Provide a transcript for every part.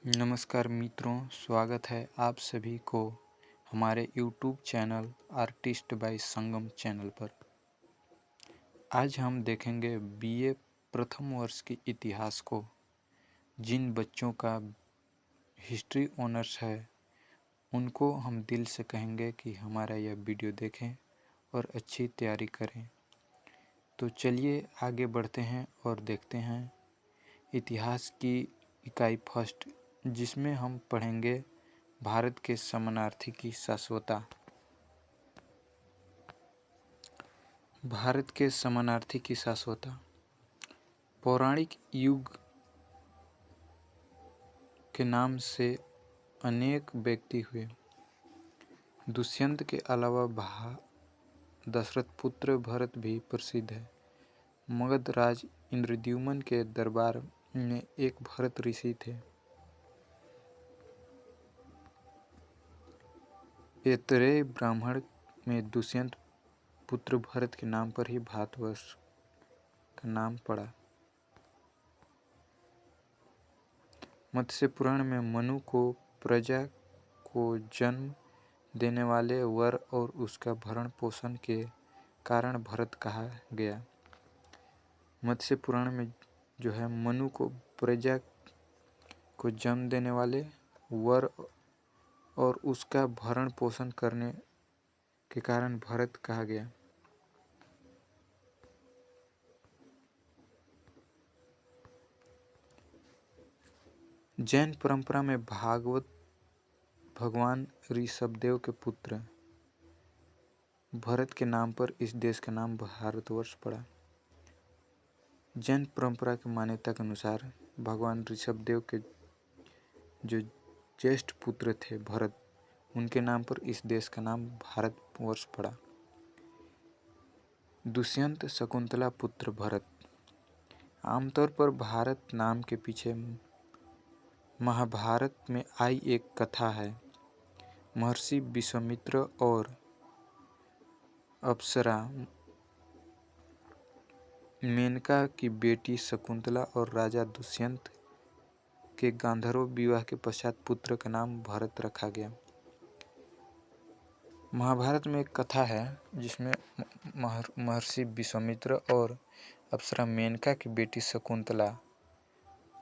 नमस्कार मित्रों, स्वागत है आप सभी को हमारे YouTube चैनल आर्टिस्ट बाय संगम चैनल पर। आज हम देखेंगे बीए प्रथम वर्ष के इतिहास को। जिन बच्चों का हिस्ट्री ऑनर्स है उनको हम दिल से कहेंगे कि हमारा यह वीडियो देखें और अच्छी तैयारी करें। तो चलिए आगे बढ़ते हैं और देखते हैं इतिहास की इकाई फर्स्ट, जिसमें हम पढ़ेंगे भारत के समानार्थी की शाश्वता। भारत के समानार्थी की शाश्वता। पौराणिक युग के नाम से अनेक व्यक्ति हुए। दुष्यंत के अलावा दशरथ पुत्र भरत भी प्रसिद्ध है। मगध राज इंद्रद्युम्न के दरबार में एक भरत ऋषि थे। ऐतरेय ब्राह्मण में दुष्यंत पुत्र भरत के नाम पर ही भारतवर्ष का नाम पड़ा। मत्स्य पुराण में मनु को प्रजा को जन्म देने वाले वर और उसका भरण पोषण के कारण भरत कहा गया। मत्स्य पुराण में जो है मनु को प्रजा को जन्म देने वाले वर और उसका भरण पोषण करने के कारण भरत कहा गया। जैन परंपरा में भागवत भगवान ऋषभदेव के पुत्र भरत के नाम पर इस देश का नाम भारतवर्ष पड़ा। जैन परंपरा की मान्यता के अनुसार भगवान ऋषभदेव के जो ज्येष्ठ पुत्र थे भरत, उनके नाम पर इस देश का नाम भारतवर्ष पड़ा। दुष्यंत शकुंतला पुत्र भरत। आमतौर पर भारत नाम के पीछे महाभारत में आई एक कथा है। महर्षि विश्वामित्र और अप्सरा मेनका की बेटी शकुंतला और राजा दुष्यंत के गांधर्व विवाह के पश्चात पुत्र का नाम भरत रखा गया। महाभारत में एक कथा है जिसमें महर्षि विश्वामित्र और अप्सरा मेनका की बेटी शकुंतला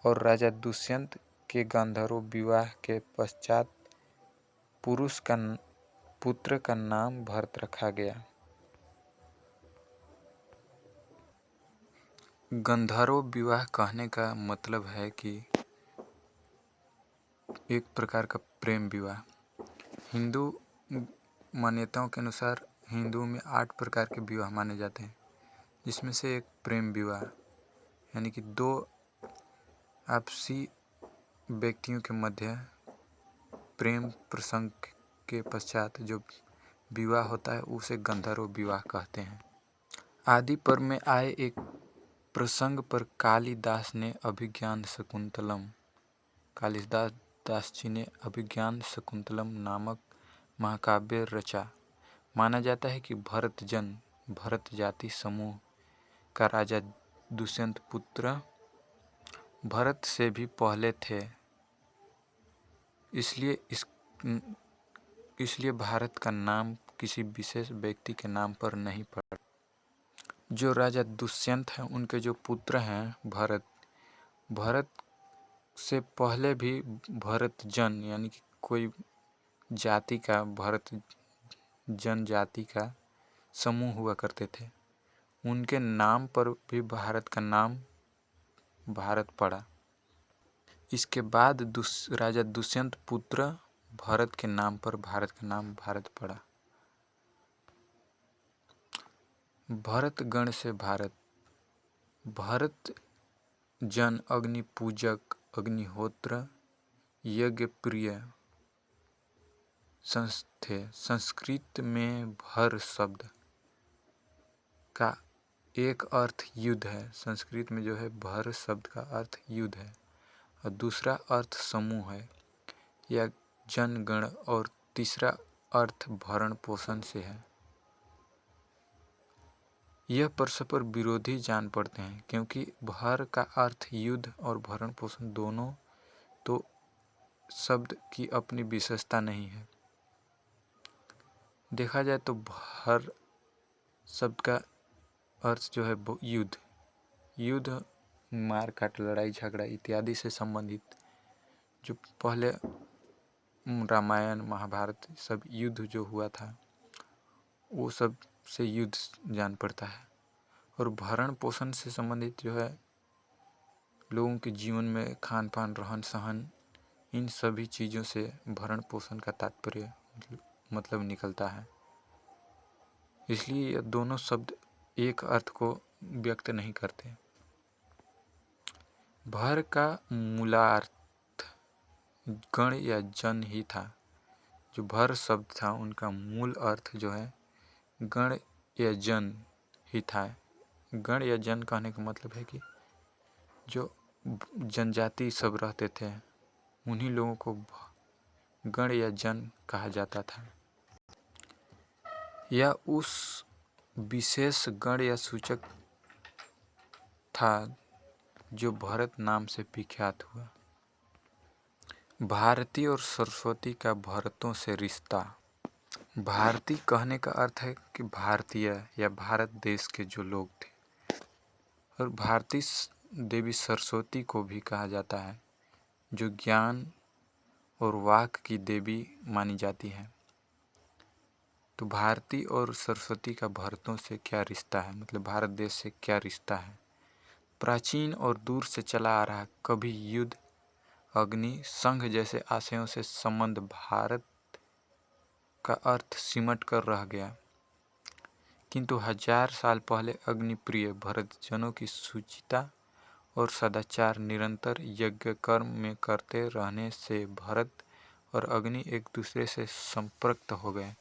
और राजा दुष्यंत के गांधर्व विवाह के पश्चात पुत्र का नाम भरत रखा गया। गंधर्व विवाह कहने का मतलब है कि एक प्रकार का प्रेम विवाह। हिंदू मान्यताओं के अनुसार हिंदुओं में 8 प्रकार के विवाह माने जाते हैं, जिसमें से एक प्रेम विवाह यानी कि दो आपसी व्यक्तियों के मध्य प्रेम प्रसंग के पश्चात जो विवाह होता है उसे गंधर्व विवाह कहते हैं। आदि पर्व में आए एक प्रसंग पर कालिदास दास जी ने अभिज्ञान शकुंतलम नामक महाकाव्य रचा। माना जाता है कि भरत जाति समूह का राजा दुष्यंत पुत्र भरत से भी पहले थे, इसलिए भारत का नाम किसी विशेष व्यक्ति के नाम पर नहीं पड़ा। जो राजा दुष्यंत हैं उनके जो पुत्र हैं भरत से पहले भी भरत जन यानी कि कोई जाति का भरत जनजाति का समूह हुआ करते थे। उनके नाम पर भी भारत का नाम भारत पड़ा। इसके बाद राजा दुष्यंत पुत्र भरत के नाम पर भारत का नाम भारत पड़ा। भरत गण से भरत जन अग्नि पूजक, अग्निहोत्र, यज्ञ प्रिय थे। संस्कृत में भर शब्द का एक अर्थ युद्ध है। संस्कृत में जो है भर शब्द का अर्थ युद्ध है और दूसरा अर्थ समूह है या जनगण और तीसरा अर्थ भरण पोषण से है। यह परस्पर विरोधी जान पड़ते हैं क्योंकि भर का अर्थ युद्ध और भरण पोषण दोनों तो शब्द की अपनी विशेषता नहीं है। देखा जाए तो हर शब्द का अर्थ जो है वो युद्ध, युद्ध, मार काट, लड़ाई झगड़ा इत्यादि से संबंधित जो पहले रामायण महाभारत सब युद्ध जो हुआ था वो सब से युद्ध जान पड़ता है। और भरण पोषण से संबंधित जो है लोगों के जीवन में खान पान, रहन सहन, इन सभी चीज़ों से भरण पोषण का तात्पर्य मतलब निकलता है। इसलिए ये दोनों शब्द एक अर्थ को व्यक्त नहीं करते। भर का मूलार्थ गण या जन ही था। जो भर शब्द था उनका मूल अर्थ जो है गण या जन ही था। गण या जन कहने का मतलब है कि जो जनजाति सब रहते थे उन्हीं लोगों को गण या जन कहा जाता था। यह उस विशेष गण या सूचक था जो भरत नाम से विख्यात हुआ। भारती और सरस्वती का भरतों से रिश्ता। भारती कहने का अर्थ है कि भारतीय या भारत देश के जो लोग थे। और भारती देवी सरस्वती को भी कहा जाता है जो ज्ञान और वाक की देवी मानी जाती है। तो भारती और सरस्वती का भरतों से क्या रिश्ता है, मतलब भारत देश से क्या रिश्ता है। प्राचीन और दूर से चला आ रहा कभी युद्ध, अग्नि, संघ जैसे आशयों से संबंध भारत का अर्थ सिमट कर रह गया। किंतु 1000 साल पहले अग्निप्रिय भरतजनों की शुचिता और सदाचार निरंतर यज्ञ कर्म में करते रहने से भरत और अग्नि एक दूसरे से संपृक्त हो गए।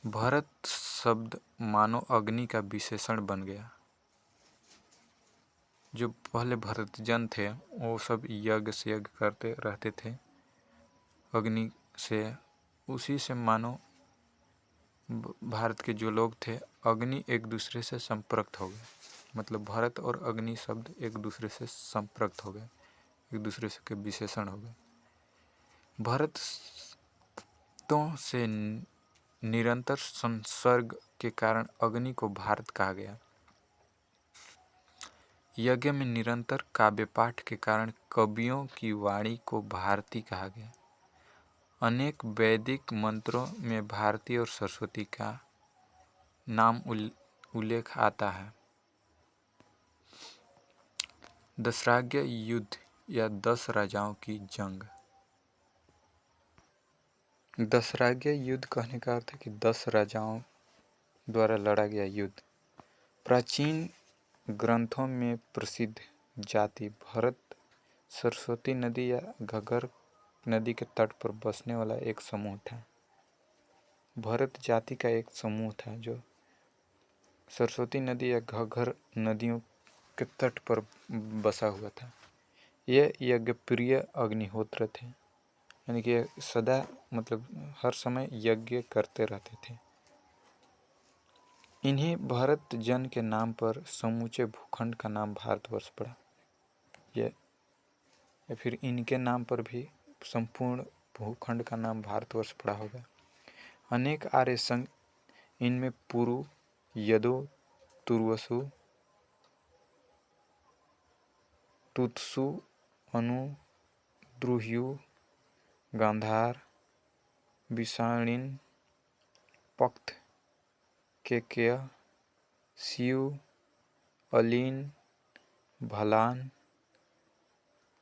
भरत शब्द मानो अग्नि का विशेषण बन गया। जो पहले भरतजन थे वो सब यज्ञ से यज्ञ करते रहते थे अग्नि से, उसी से मानो भारत के जो लोग थे अग्नि एक दूसरे से संपृक्त हो गए। मतलब भरत और अग्नि शब्द एक दूसरे से संपृक्त हो गए, एक दूसरे से के विशेषण हो गए। भरत तो से निरंतर संसर्ग के कारण अग्नि को भारत कहा गया। यज्ञ में निरंतर काव्य पाठ के कारण कवियों की वाणी को भारती कहा गया। अनेक वैदिक मंत्रों में भारती और सरस्वती का नाम उल्लेख आता है। दशराज्य युद्ध या 10 राजाओं की जंग। दशराज्य युद्ध कहने का अर्थ है कि 10 राजाओं द्वारा लड़ा गया युद्ध। प्राचीन ग्रंथों में प्रसिद्ध जाति भरत सरस्वती नदी या घग्गर नदी के तट पर बसने वाला एक समूह था। भरत जाति का एक समूह था जो सरस्वती नदी या घग्गर नदियों के तट पर बसा हुआ था। यह यज्ञप्रिय अग्निहोत्र थे, यानी कि सदा मतलब हर समय यज्ञ करते रहते थे। इन्हीं भरत जन के नाम पर समूचे भूखंड का नाम भारतवर्ष पड़ा। या फिर इनके नाम पर भी संपूर्ण भूखंड का नाम भारतवर्ष पड़ा होगा। अनेक आर्य संघ, इनमें पुरु, यदु, तुर्वसु, तुत्सु, अनु, द्रुह्यु, गांधार, विषाणिन, पक्त, केकय, शिव, अलीन, भलान,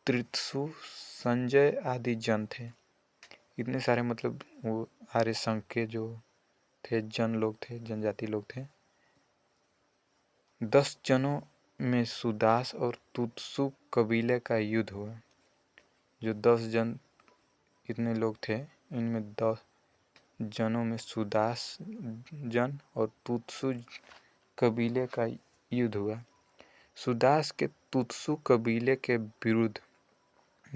त्रित्सु, संजय आदि जन थे। इतने सारे मतलब वो आर्य संघ के जो थे जन लोग थे, जनजाति लोग थे। 10 जनों में सुदास और तुत्सु कबीले का युद्ध हुआ। जो 10 जन इतने लोग थे, इनमें 10 जनों में सुदास जन और तुत्सु कबीले का युद्ध हुआ। सुदास के तुत्सु कबीले के विरुद्ध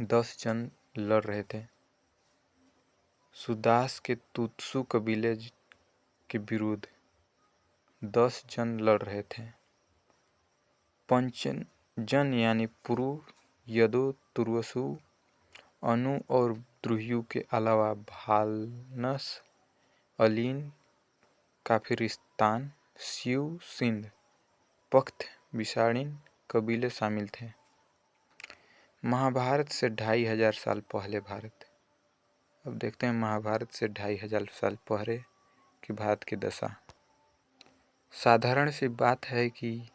10 जन लड़ रहे थे। सुदास के तुत्सु कबीले के विरुद्ध 10 जन लड़ रहे थे। पंचजन यानी पुरु, यदु, तुर्वसु अनु और द्रुह्यु के अलावा भालनस, अलीन, काफिरिस्तान, शिव, सिंध, पख्त, बिसाड़िन कबीले शामिल थे। महाभारत से 2500 साल पहले भारत। अब देखते हैं महाभारत से 2500 साल पहले की भारत की दशा। साधारण सी बात है कि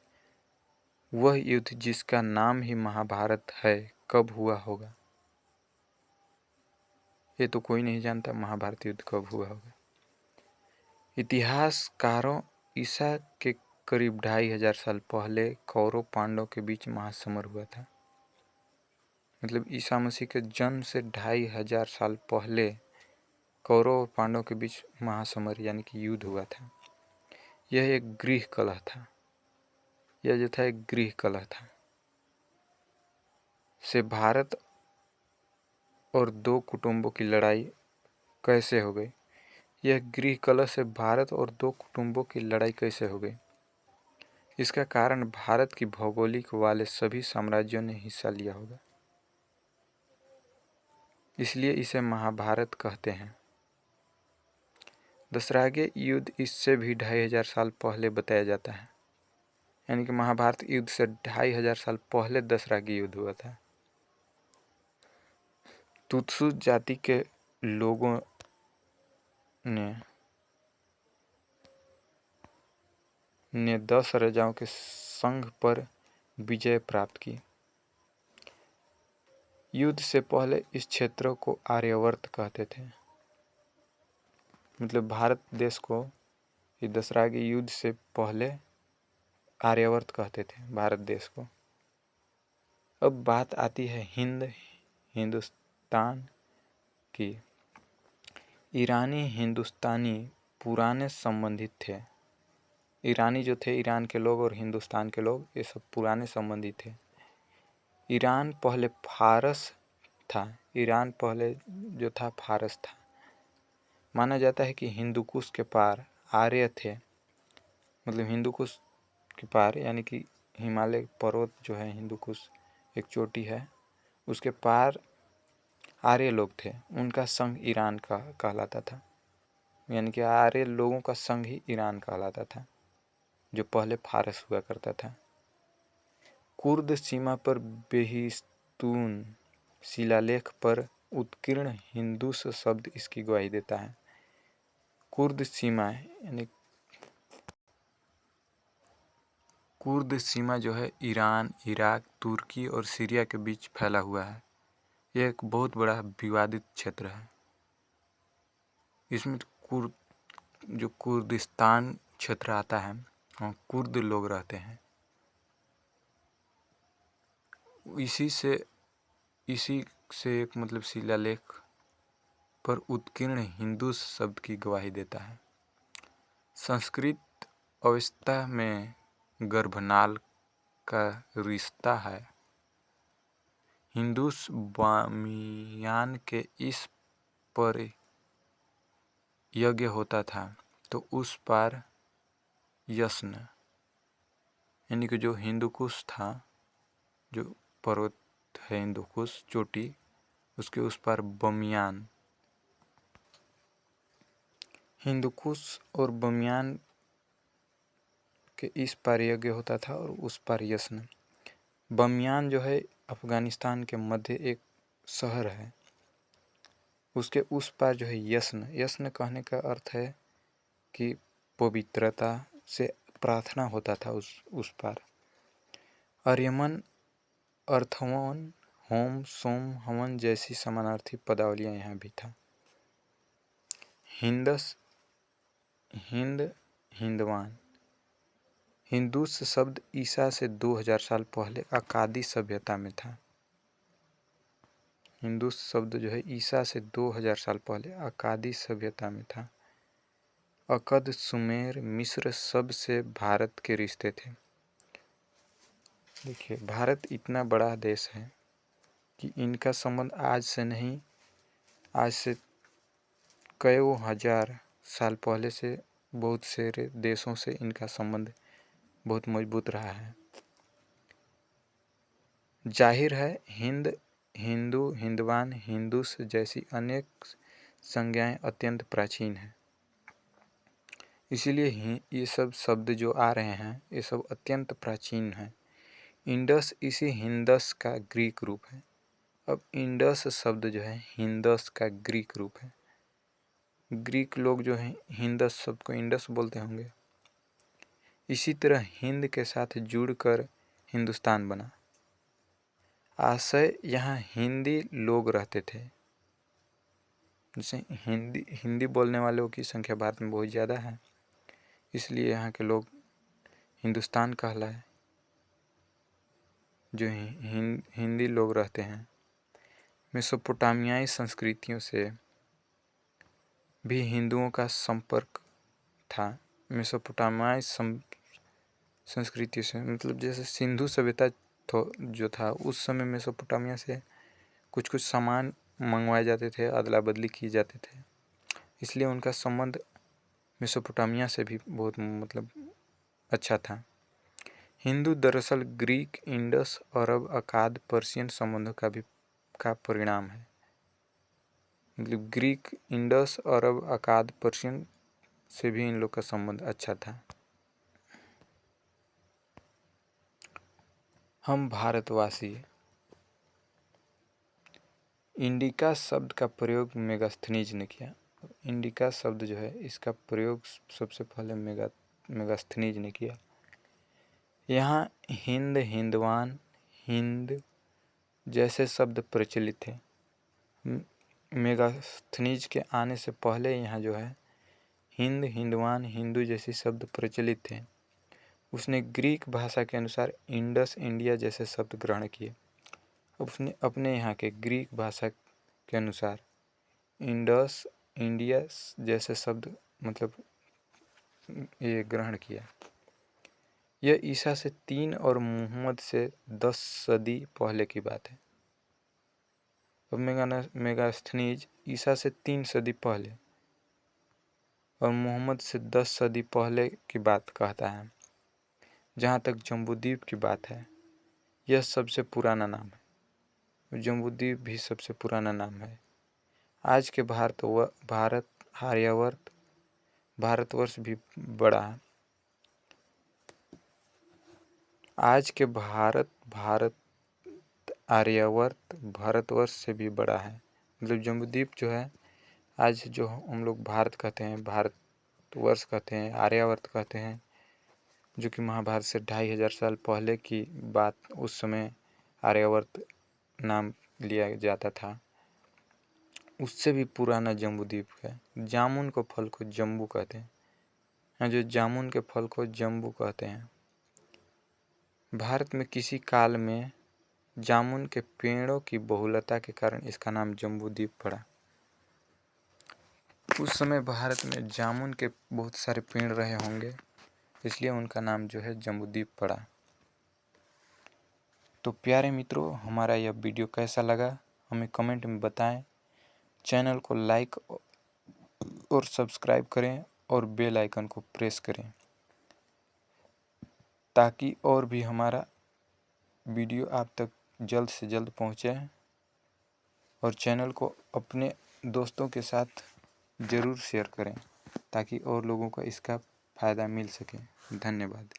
वह युद्ध जिसका नाम ही महाभारत है कब हुआ होगा, ये तो कोई नहीं जानता महाभारत युद्ध कब हुआ होगा। इतिहासकारों ईसा के करीब 2500 साल पहले कौरव पांडवों के बीच महासमर हुआ था। मतलब ईसा मसीह के जन्म से 2500 साल पहले कौरव और पांडवों के बीच महासमर यानी कि युद्ध हुआ था। यह एक गृह कलह था। यह जो था एक गृह कलह था। से भारत और दो कुटुंबों की लड़ाई कैसे हो गई? यह गृह कलह से भारत और दो कुटुंबों की लड़ाई कैसे हो गई? इसका कारण भारत की भौगोलिक वाले सभी साम्राज्यों ने हिस्सा लिया होगा, इसलिए इसे महाभारत कहते हैं। दशरागे युद्ध इससे भी 2500 साल पहले बताया जाता है, यानी कि महाभारत युद्ध से 2500 साल पहले दशरागी युद्ध हुआ था। तुत्सु जाति के लोगों ने 10 राजाओं के संघ पर विजय प्राप्त की। युद्ध से पहले इस क्षेत्र को आर्यावर्त कहते थे। मतलब भारत देश को दशरागी युद्ध से पहले आर्यावर्त कहते थे भारत देश को। अब बात आती है हिंदुस्तान की। ईरानी हिंदुस्तानी पुराने संबंधित थे। ईरानी जो थे, ईरान के लोग और हिंदुस्तान के लोग, ये सब पुराने संबंधी थे। ईरान पहले फारस था। ईरान पहले जो था फारस था। माना जाता है कि हिंदुकुश के पार आर्य थे। मतलब हिंदुकुश के पार यानी कि हिमालय पर्वत जो है, हिंदुकुश एक चोटी है, उसके पार आर्य लोग थे। उनका संघ ईरान का कहलाता था। यानी कि आर्य लोगों का संघ ही ईरान कहलाता था, जो पहले फारस हुआ करता था। कुर्द सीमा पर बेहिस्तून शिलालेख पर उत्कीर्ण हिंदूस शब्द इसकी गवाही देता है। कुर्द सीमा यानी कुर्द सीमा जो है ईरान, इराक, तुर्की और सीरिया के बीच फैला हुआ है। यह एक बहुत बड़ा विवादित क्षेत्र है। इसमें जो कुर्दिस्तान क्षेत्र आता है, वहाँ कुर्द लोग रहते हैं। इसी से एक मतलब शिलालेख पर उत्कीर्ण हिंदू शब्द की गवाही देता है। संस्कृत अवस्था में गर्भनाल का रिश्ता है। हिंदूस बामियान के इस पर यज्ञ होता था, तो उस पार यश्न यानी कि जो हिंदुकुश था, जो पर्वत है हिंदुकुश चोटी, उसके उस पार बमियान, हिंदुकुश और बमियान के इस पार यज्ञ होता था और उस पार यश्न। बमियान जो है अफगानिस्तान के मध्य एक शहर है। उसके उस पार जो है यश्न। यश्न कहने का अर्थ है कि पवित्रता से प्रार्थना होता था उस पार। आर्यमन, अर्थवन, होम, सोम, हवन जैसी समानार्थी पदावलियां यहाँ भी था। हिंदवान हिंदूस शब्द ईसा से 2000 साल पहले अक्कादी सभ्यता में था। हिंदू शब्द जो है ईसा से 2000 साल पहले अक्कादी सभ्यता में था। अक्कद, सुमेर, मिस्र सब से भारत के रिश्ते थे। देखिए, भारत इतना बड़ा देश है कि इनका संबंध आज से नहीं, आज से कई हजार साल पहले से बहुत से देशों से इनका संबंध बहुत मजबूत रहा है। जाहिर है हिंदू, हिंदवान, हिंदुस जैसी अनेक संज्ञाएं अत्यंत प्राचीन हैं। इसीलिए ये सब शब्द जो आ रहे हैं ये सब अत्यंत प्राचीन हैं। इंडस इसी हिंदस का ग्रीक रूप है। अब इंडस शब्द जो है हिंदस का ग्रीक रूप है। ग्रीक लोग जो हैं हिंदस शब्द को इंडस बोलते होंगे। इसी तरह हिंद के साथ जुड़कर हिंदुस्तान बना। आशय यहाँ हिंदी लोग रहते थे। जैसे हिंदी बोलने वालों की संख्या भारत में बहुत ज़्यादा है, इसलिए यहाँ के लोग हिंदुस्तान कहलाए। जो हिंदी लोग रहते हैं। मेसोपोटामियाई संस्कृतियों से भी हिंदुओं का संपर्क था। मेसोपोटामियाई संस्कृति से मतलब जैसे सिंधु सभ्यता जो था उस समय मेसोपोटामिया से कुछ सामान मंगवाए जाते थे, अदला बदली की जाते थे, इसलिए उनका संबंध मेसोपोटामिया से भी बहुत मतलब अच्छा था। हिंदू दरअसल ग्रीक, इंडस, अरब, अकाद, पर्शियन संबंधों का परिणाम है। मतलब ग्रीक, इंडस, अरब, अकाद, पर्शियन से भी इन लोग का संबंध अच्छा था। हम भारतवासी। इंडिका शब्द का प्रयोग मेगास्थनीज ने किया। इंडिका शब्द जो है इसका प्रयोग सबसे पहले मेगास्थनीज ने किया। यहाँ हिंद, हिंदवान, हिंद जैसे शब्द प्रचलित थे। मेगास्थनीज के आने से पहले यहाँ जो है हिंद, हिंदवान, हिंदू जैसे शब्द प्रचलित थे। उसने ग्रीक भाषा के अनुसार इंडस, इंडिया जैसे शब्द ग्रहण किए। उसने अपने यहाँ के ग्रीक भाषा के अनुसार इंडस, इंडिया जैसे शब्द मतलब ये ग्रहण किया। यह ईसा से 3 और मुहम्मद से 10 सदी पहले की बात है। अब मेगास्थनीज ईसा से 3 सदी पहले और मुहम्मद से 10 सदी पहले की बात कहता है। जहाँ तक जम्बूद्वीप की बात है, यह सबसे पुराना नाम है। जम्बूद्वीप भी सबसे पुराना नाम है। आज के भारतवर्ष भी बड़ा है। आज के आर्यावर्त भारतवर्ष से भी बड़ा है। मतलब जम्बूद्वीप जो है आज जो हम लोग भारत कहते हैं, भारतवर्ष कहते हैं, आर्यावर्त कहते हैं, जो कि महाभारत से 2500 साल पहले की बात, उस समय आर्यावर्त नाम लिया जाता था। उससे भी पुराना जम्बूद्वीप है। जामुन को फल को जम्बू कहते हैं। जो जामुन के फल को जम्बू कहते हैं। भारत में किसी काल में जामुन के पेड़ों की बहुलता के कारण इसका नाम जम्बूद्वीप पड़ा। उस समय भारत में जामुन के बहुत सारे पेड़ रहे होंगे, इसलिए उनका नाम जो है जम्बूद्वीप पड़ा। तो प्यारे मित्रों, हमारा यह वीडियो कैसा लगा हमें कमेंट में बताएं। चैनल को लाइक और सब्सक्राइब करें और बेल आइकन को प्रेस करें ताकि और भी हमारा वीडियो आप तक जल्द से जल्द पहुँचे। और चैनल को अपने दोस्तों के साथ ज़रूर शेयर करें ताकि और लोगों को इसका फ़ायदा मिल सके। धन्यवाद।